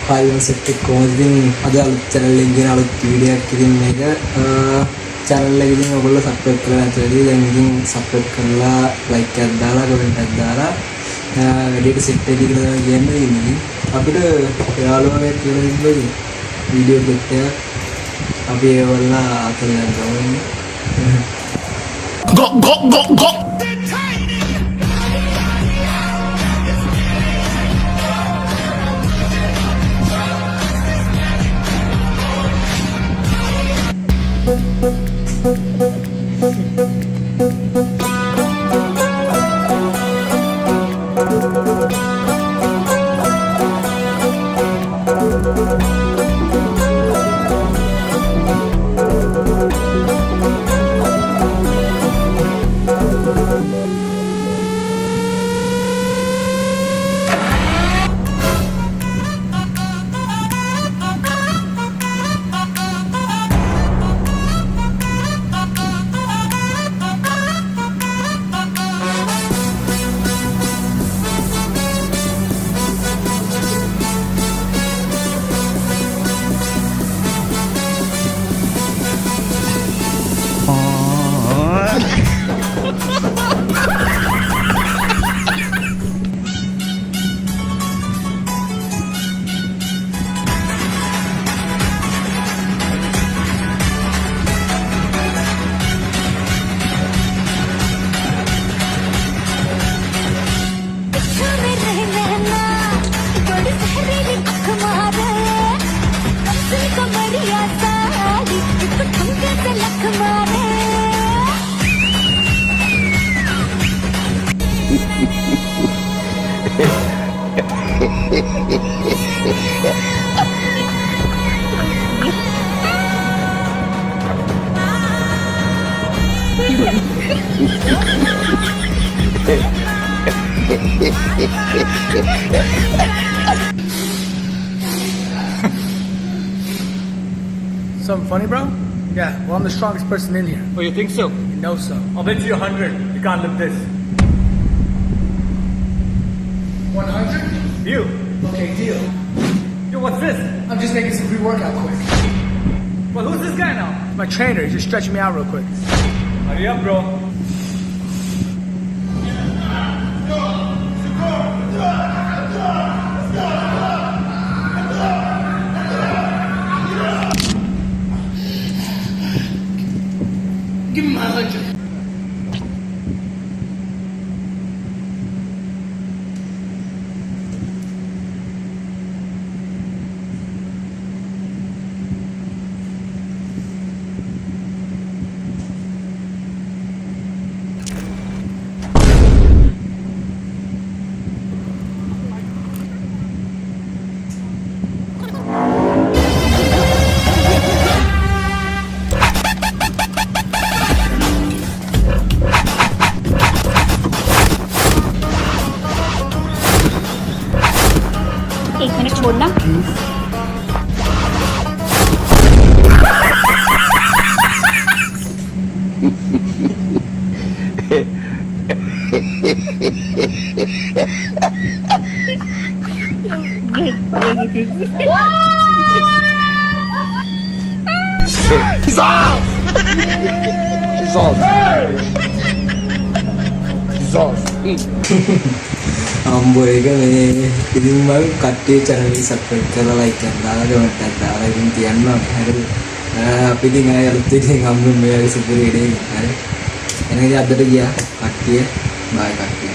5 set කොහොමද ඉතින් අද අලුත් channel එකකින් ගෙන අලුත් වීඩියෝ එකක් ඉතින් මේක channel එක ඉතින් ඔයගොල්ලෝ subscribe කරලා නැත්නම් දැන් ඉතින් subscribe කරලා like එකක් දාලා comment එකක් දාලා වැඩියට set එක කියලා තමයි කියන්නේ ඉන්නේ අපිට යාළුවෝ කියලා ඉන්නේ වීඩියෝ clip එක අපි ඒවල්ලා අතලෙන් ගමන්නේ go Something funny, bro? Yeah, well, I'm the strongest person in here. Oh, you think so? You know so. I'll bet you 100. You can't lift this. 100? You? Okay, deal. Yo, what's this? I'm just making some pre-workout quick. Well, who's this guy now? My trainer, he's just stretching me out real quick. Hurry up, bro. Give me my 100. एक minute छोड़ना He's off! He's off. He's off. අම්බෝ එක මේ ඉතින් මම කට්ටිය channel එක subscribe කරලා like එකක් දාලා comment එකක් දාලා ඉතින් තියන්නවා හරිද අපි ඉතින් ආයෙ අලුත් එකකින් හම්බෙමු මේ වගේ සුපර් වීඩියෝ එකක් හරි එහෙනම් අදට ගියා කට්ටිය බයි කට්ටිය